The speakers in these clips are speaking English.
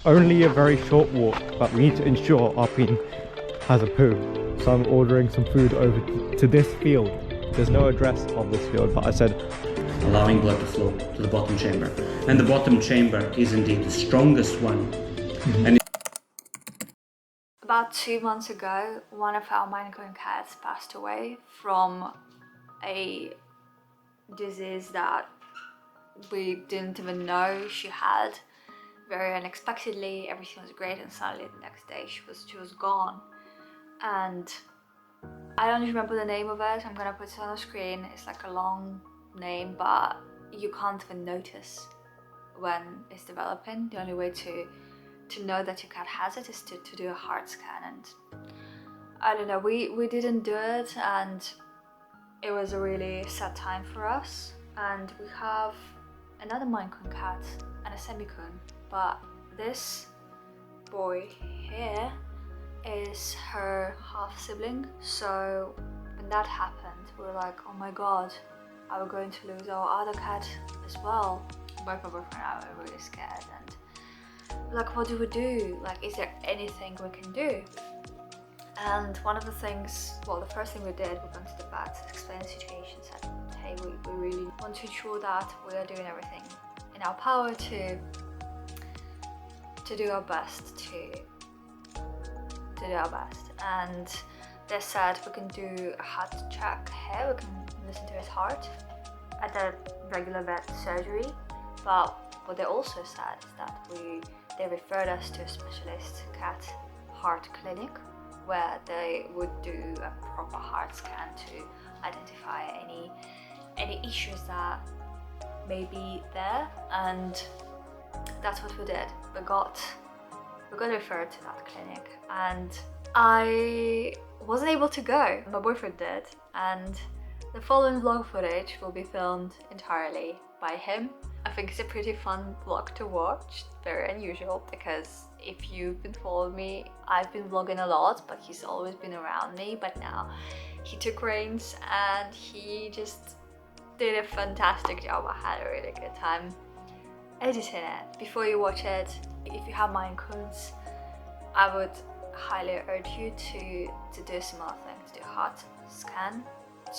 Only a very short walk, but we need to ensure our queen has a poo. So I'm ordering some food over to this field. There's no address of this field, but I said allowing blood to flow to the bottom chamber. And the bottom chamber is indeed the strongest one. And about 2 months ago, one of our Maine Coon cats passed away from a disease that we didn't even know she had. Very unexpectedly, everything was great, and suddenly the next day she was gone. And I don't remember the name of it. I'm gonna put it on the screen. It's like a long name, but you can't even notice when it's developing. The only way to know that your cat has it is to do a heart scan, and I don't know, we didn't do it, and it was a really sad time for us. And we have another Maine Coon cat and a semi-coon, but this boy here is her half sibling. So when that happened, we were like, oh my god, are we going to lose our other cat as well? Both my boyfriend and I were really scared, and like, what do we do? Like, is there anything we can do? And one of the things, well, the first thing we did, we went to the vet, explained the situation, said, hey, we really want to ensure that we are doing everything in our power to do our best, to do our best. And they said we can do a heart check here, we can listen to his heart at a regular vet surgery. But what they also said is that they referred us to a specialist cat heart clinic, where they would do a proper heart scan to identify any issues that may be there. And that's what we did. We got referred to that clinic, and I wasn't able to go. My boyfriend did, and the following vlog footage will be filmed entirely by him. I think it's a pretty fun vlog to watch, very unusual, because if you've been following me, I've been vlogging a lot, but he's always been around me. But now he took reins and he just did a fantastic job. I had a really good time editing it. Before you watch it, if you have Maine Coons, I would highly urge you to do a similar thing, to do a heart scan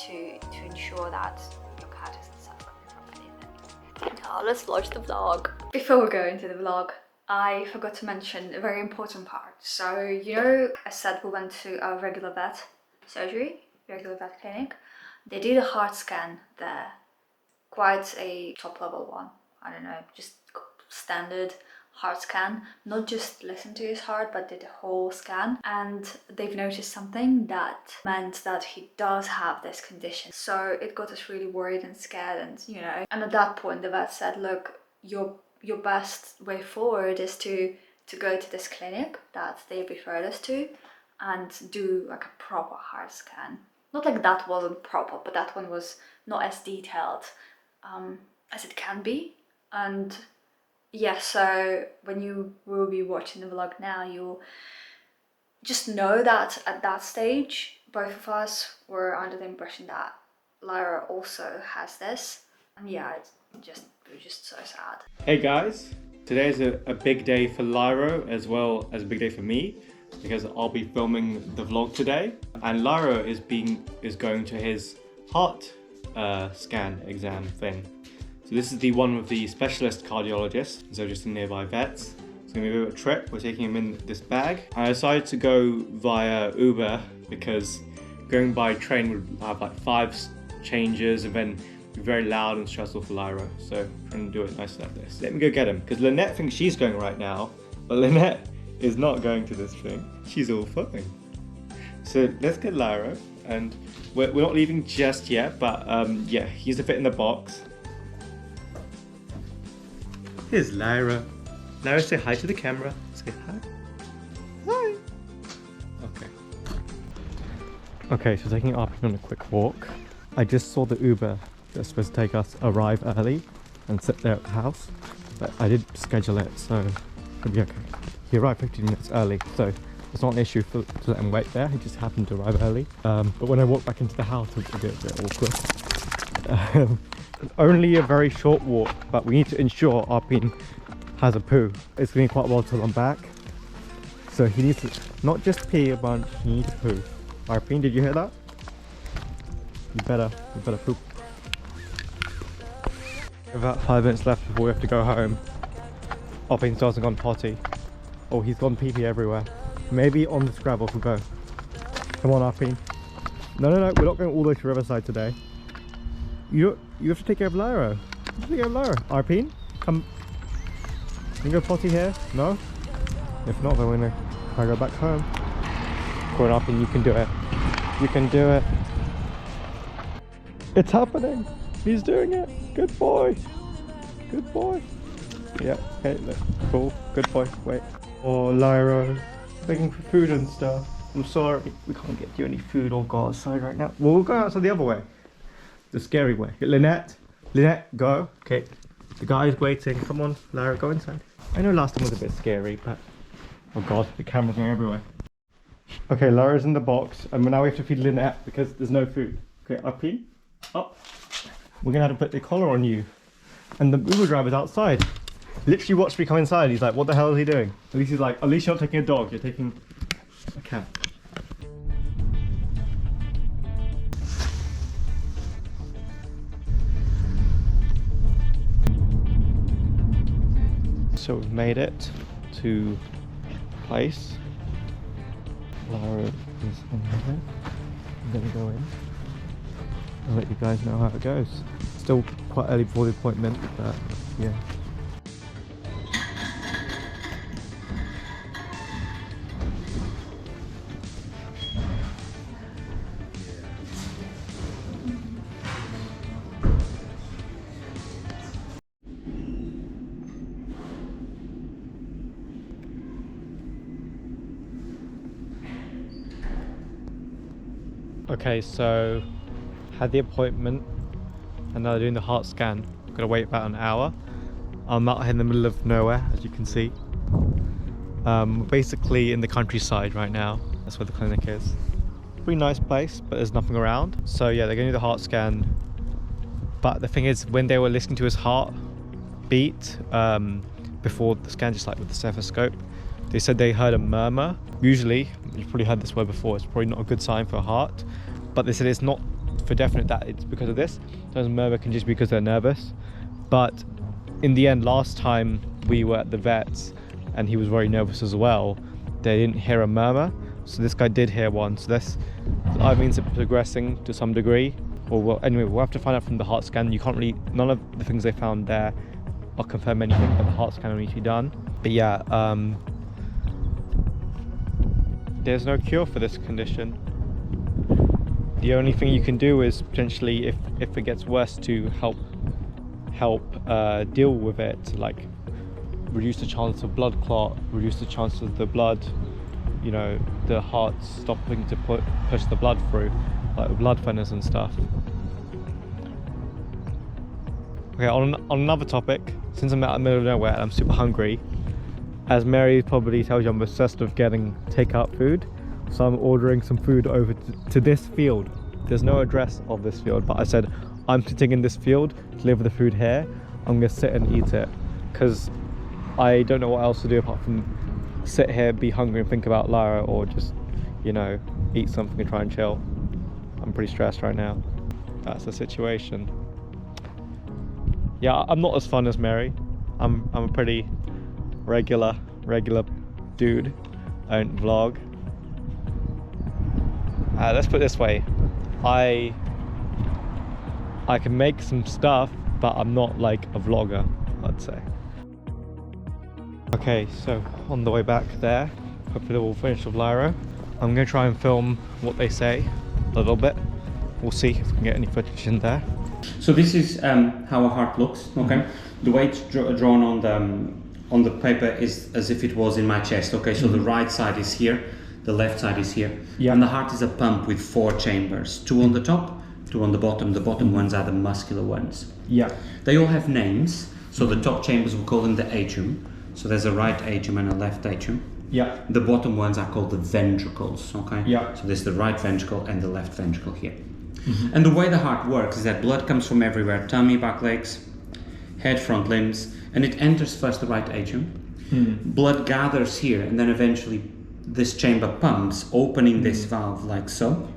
to ensure that your cat isn't suffering from anything. Now let's watch the vlog. Before we go into the vlog, I forgot to mention a very important part. So, you know, I said we went to a regular vet surgery, regular vet clinic. They did a heart scan there, quite a top level one. I don't know, just standard heart scan, not just listen to his heart, but did a whole scan. And they've noticed something that meant that he does have this condition. So it got us really worried and scared, and you know, and at that point the vet said, look, your best way forward is to go to this clinic that they referred us to and do like a proper heart scan. Not like that wasn't proper, but that one was not as detailed as it can be. And yeah, so when you will be watching the vlog now, you'll just know that at that stage, both of us were under the impression that Lyrero also has this. And yeah, it was just so sad. hey guys, today is a big day for Lyrero as well as a big day for me, because I'll be filming the vlog today, and Lyrero is going to his heart scan exam thing. So this is the one with the specialist cardiologist, so just the nearby vets. It's gonna be a bit of a trip. We're taking him in this bag. I decided to go via Uber because going by train would have like 5 changes and then be very loud and stressful for Lyrero. So I'm trying to do it nice like this. Let me go get him, because Lynette thinks she's going right now, but Lynette is not going to this thing. She's all fine. So let's get Lyrero, and we're not leaving just yet, but yeah, he's to fit in the box. Here's Lyrero. Lyrero, say hi to the camera. Say hi. Hi. Okay. Okay, so taking Arpin on a quick walk. I just saw the Uber that's supposed to take us arrive early and sit there at the house, but I did schedule it, so it'll be okay. He arrived 15 minutes early, so it's not an issue to let him wait there. He just happened to arrive early. But when I walked back into the house, it was a bit awkward. Only a very short walk, but we need to ensure Arpin has a poo. It's gonna be quite a while till I'm back. So he needs to not just pee a bunch, he needs to poo. Arpine, did you hear that? You better poop. About 5 minutes left before we have to go home. Arpine still hasn't gone potty. Oh, he's gone pee everywhere. Maybe on this gravel we'll go. Come on, Arpine. No, we're not going all the way to Riverside today. You have to take care of Lyrero. You have to take care of Lyrero. Arpine, come. Can you go potty here? No? If not, then we're gonna try to go back home. Go on, Arpine, you can do it. You can do it. It's happening. He's doing it. Good boy. Good boy. Yeah, okay, look. Cool. Good boy. Wait. Oh, Lyrero. Begging for food and stuff. I'm sorry. We can't get you any food or go outside right now. Well, we'll go outside the other way. The scary way. Lynette, go. Okay. The guy's waiting. Come on, Lyrero, go inside. I know last time was a bit scary, but oh god, the camera's going everywhere. Okay, Lyrero's in the box, and now we have to feed Lynette because there's no food. Okay, Arpine, up. We're gonna have to put the collar on you. And the Uber driver's outside. Literally watched me come inside. He's like, what the hell is he doing? At least he's like, at least you're not taking a dog, you're taking a cat. So we've made it to the place. Lyrero is in here. I'm gonna go in. I'll let you guys know how it goes. Still quite early before the appointment, but yeah. Okay, so had the appointment and now they're doing the heart scan. I'm gonna wait about an hour. I'm out here in the middle of nowhere, as you can see. Basically in the countryside right now. That's where the clinic is. Pretty nice place, but there's nothing around. So yeah, they're gonna do the heart scan. But the thing is, when they were listening to his heart beat before the scan, just like with the stethoscope, they said they heard a murmur. Usually, you've probably heard this word before, it's probably not a good sign for a heart. But they said it's not for definite that it's because of this. Sometimes a murmur can just be because they're nervous. But in the end, last time we were at the vet's and he was very nervous as well, they didn't hear a murmur. So this guy did hear one. So this either means it's progressing to some degree, or well, anyway, we'll have to find out from the heart scan. You can't really, none of the things they found there or confirm anything, but the heart scan will need to be done. But yeah, there's no cure for this condition. The only thing you can do is potentially, if it gets worse, to help deal with it, like reduce the chance of blood clot, reduce the chance of the blood, you know, the heart stopping to push the blood through, like blood thinners and stuff. Okay, on another topic, since I'm out in the middle of nowhere and I'm super hungry, as Mary probably tells you, I'm obsessed with getting takeout food. So I'm ordering some food over to this field. There's no address of this field, but I said, I'm sitting in this field, deliver the food here. I'm gonna sit and eat it, because I don't know what else to do apart from sit here, be hungry and think about Lyrero, or just, you know, eat something and try and chill. I'm pretty stressed right now. That's the situation. Yeah, I'm not as fun as Mary. I'm a pretty regular dude. I don't vlog. Let's put it this way, I can make some stuff, but I'm not like a vlogger, I'd say. Okay, so on the way back there, hopefully we'll finish with Lyrero. I'm gonna try and film what they say a little bit. We'll see if we can get any footage in there. So this is how a heart looks. Okay, the way it's drawn on the paper is as if it was in my chest. Okay, so the right side is here, the left side is here. Yeah. And the heart is a pump with 4 chambers, 2 on the top, 2 on the bottom. The bottom ones are the muscular ones. Yeah. They all have names. So the top chambers, we call them the atrium. So there's a right atrium and a left atrium. Yeah. The bottom ones are called the ventricles. Okay. Yeah. So there's the right ventricle and the left ventricle here. And the way the heart works is that blood comes from everywhere: tummy, back legs, head, front limbs, and it enters first the right atrium. Blood gathers here, and then eventually this chamber pumps, opening this valve like so.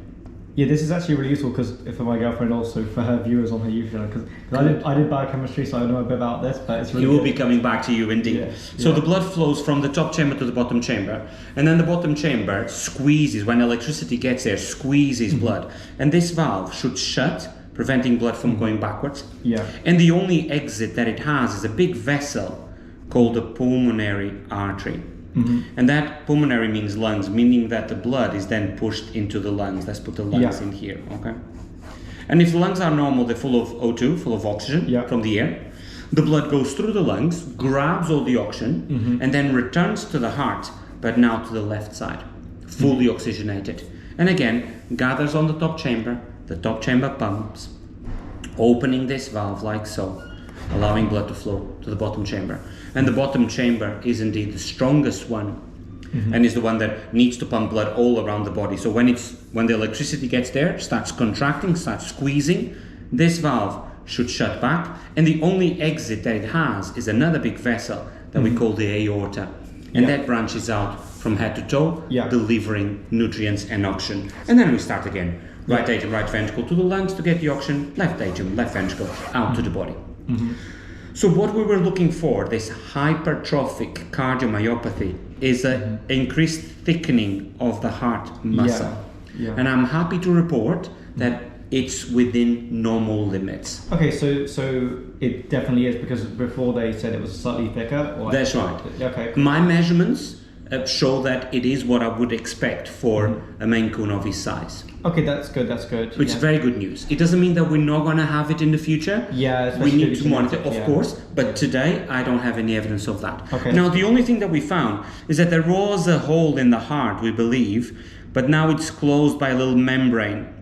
Yeah, this is actually really useful because for my girlfriend, also for her viewers on her YouTube channel, because I did biochemistry, so I know a bit about this, but it's really It will be coming back to you indeed. Yeah, So yeah. the blood flows from the top chamber to the bottom chamber, and then the bottom chamber squeezes, when electricity gets there, squeezes blood. And this valve should shut, preventing blood from going backwards. Yeah. And the only exit that it has is a big vessel called the pulmonary artery. And that pulmonary means lungs, meaning that the blood is then pushed into the lungs. Let's put the lungs in here, okay? And if the lungs are normal, they're full of O2, full of oxygen from the air. The blood goes through the lungs, grabs all the oxygen, and then returns to the heart, but now to the left side, fully oxygenated. And again, gathers on the top chamber pumps, opening this valve like so, allowing blood to flow to the bottom chamber. And the bottom chamber is indeed the strongest one, and is the one that needs to pump blood all around the body. So when the electricity gets there, starts contracting, starts squeezing, this valve should shut back, and the only exit that it has is another big vessel that we call the aorta, and that branches out from head to toe, delivering nutrients and oxygen. And then we start again. Right atrium, right ventricle to the lungs to get the oxygen, left atrium, left ventricle out to the body. So what we were looking for, this hypertrophic cardiomyopathy, is an increased thickening of the heart muscle. And I'm happy to report that it's within normal limits. Okay, so it definitely is, because before they said it was slightly thicker? Or That's right. Okay. Cool. My measurements show that it is what I would expect for a Maine Coon of his size. Okay, that's good. Which is very good news. It doesn't mean that we're not going to have it in the future. Yeah, we need to monitor, of yeah. course, but today I don't have any evidence of that. Okay. Now, the only thing that we found is that there was a hole in the heart, we believe, but now it's closed by a little membrane.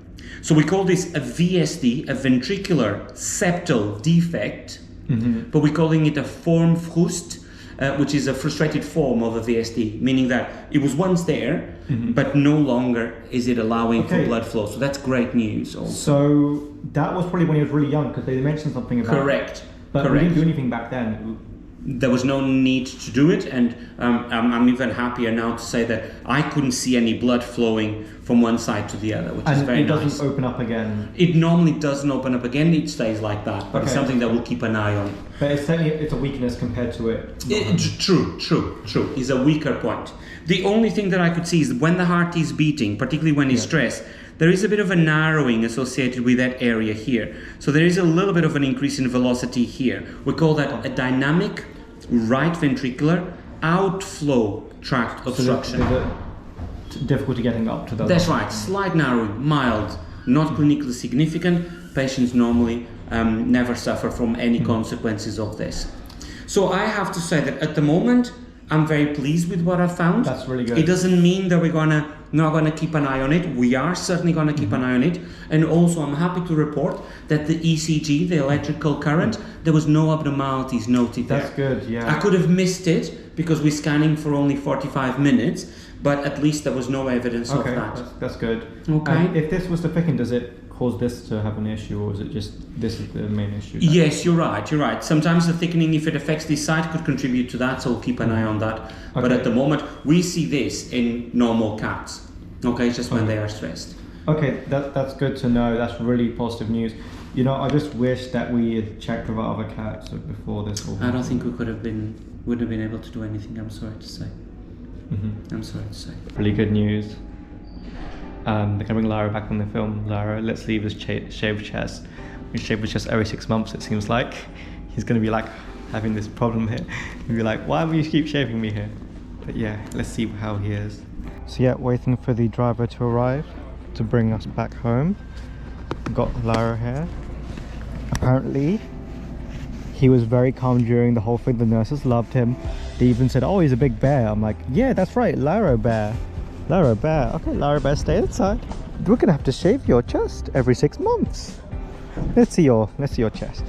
So we call this a VSD, a ventricular septal defect, but we're calling it a Formfrust, which is a frustrated form of a VSD, meaning that it was once there, but no longer is it allowing for blood flow. So that's great news also. So that was probably when he was really young, because they mentioned something about Correct. But we didn't do anything back then. There was no need to do it, and I'm even happier now to say that I couldn't see any blood flowing from one side to the other, which is very nice. And it doesn't open up again? It normally doesn't open up again, it stays like that, but it's something that we'll keep an eye on. But it's certainly, it's a weakness compared to it. True. It's a weaker point. The only thing that I could see is when the heart is beating, particularly when it's stressed, there is a bit of a narrowing associated with that area here. So there is a little bit of an increase in velocity here. We call that a dynamic right ventricular outflow tract obstruction. So difficulty getting up to the... That's right, slight narrowing, mild, not clinically significant. Patients normally never suffer from any consequences of this. So I have to say that at the moment, I'm very pleased with what I found. That's really good. It doesn't mean that we're not gonna keep an eye on it. We are certainly gonna keep an eye on it. And also I'm happy to report that the ECG, the electrical current, there was no abnormalities noted there. That's good, yeah. I could have missed it because we're scanning for only 45 minutes, but at least there was no evidence of that. That's good. Okay. If this was to thicken, does it cause this to have an issue, or is it just this is the main issue? Yes, you're right. Sometimes the thickening, if it affects this side, could contribute to that, so we'll keep an eye on that. But at the moment, we see this in normal cats, okay, just when they are stressed. Okay, that's good to know. That's really positive news. You know, I just wish that we had checked with our other cats before this all. I don't think we wouldn't have been able to do anything, I'm sorry to say. I'm sorry to say. Really good news. They're going to bring Lyrero back on the film. Lyrero, let's leave his shaved chest. We shave his chest every 6 months, it seems like. He's going to be like having this problem here. He'll be like, why will you keep shaving me here? But yeah, let's see how he is. So yeah, waiting for the driver to arrive to bring us back home. Got Lyrero here. Apparently, he was very calm during the whole thing. The nurses loved him. They even said, oh, he's a big bear. I'm like, yeah, that's right, Lyrero bear. Lyrero bear. Okay, Lyrero bear, stay inside. We're gonna have to shave your chest every 6 months. Let's see your chest.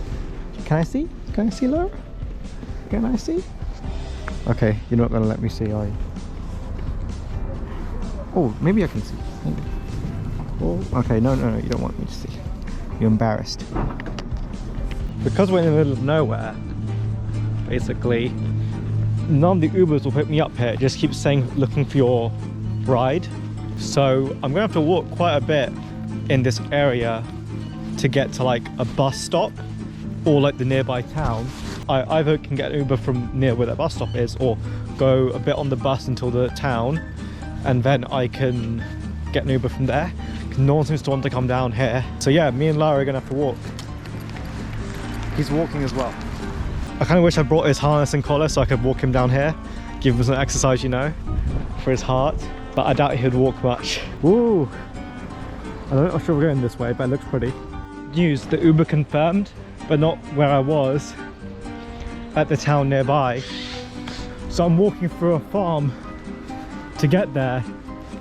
Can I see? Can I see, Lyrero? Can I see? Okay, you're not gonna let me see, are you? Oh, maybe I can see. Maybe. Oh, okay, no, you don't want me to see. You're embarrassed. Because we're in the middle of nowhere, basically. None of the Ubers will pick me up here. It just keeps saying looking for your ride. So I'm gonna have to walk quite a bit in this area to get to like a bus stop or like the nearby town. I either can get an Uber from near where the bus stop is or go a bit on the bus until the town, and then I can get an Uber from there. No one seems to want to come down here. So yeah, me and Lara are gonna have to walk. He's walking as well. I kind of wish I brought his harness and collar so I could walk him down here, give him some exercise, you know, for his heart. But I doubt he'd walk much. Woo! I'm not sure we're going this way, but it looks pretty. News, the Uber confirmed, but not where I was, at the town nearby. So I'm walking through a farm to get there.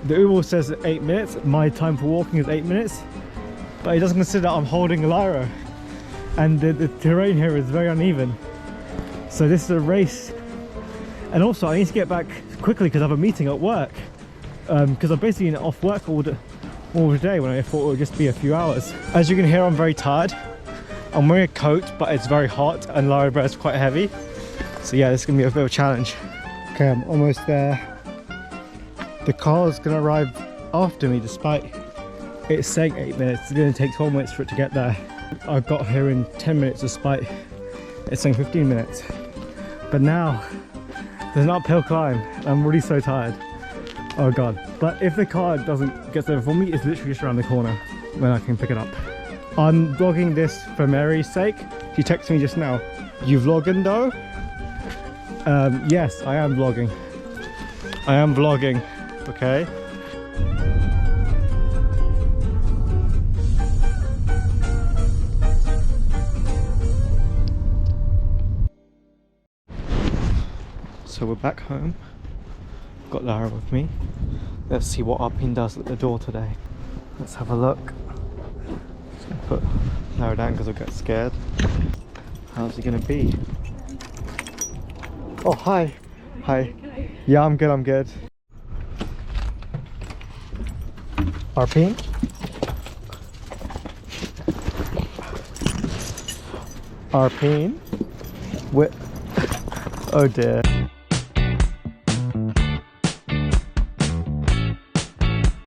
The Uber says 8 minutes, my time for walking is 8 minutes, but he doesn't consider I'm holding Lyrero. And the terrain here is very uneven. So this is a race. And also I need to get back quickly because I have a meeting at work. Because I'm basically off work all day when I thought it would just be a few hours. As you can hear, I'm very tired. I'm wearing a coat, but it's very hot and Lyrero is quite heavy. So yeah, this is gonna be a bit of a challenge. Okay, I'm almost there. The car's gonna arrive after me despite it's saying 8 minutes. It's gonna take 12 minutes for it to get there. I got here in 10 minutes despite it's saying 15 minutes. But now, there's an uphill climb. I'm already so tired. Oh God. But if the car doesn't get there for me, it's literally just around the corner when I can pick it up. I'm vlogging this for Mary's sake. She texted me just now. You vlogging though? Yes, I am vlogging. I am vlogging, okay? So we're back home. Got Lara with me. Let's see what Arpine does at the door today. Let's have a look. Just gonna put Lara down because I'll get scared. How's he gonna be? Oh, hi. Hi. Yeah, I'm good, I'm good. Arpine? Arpine? What? Oh dear.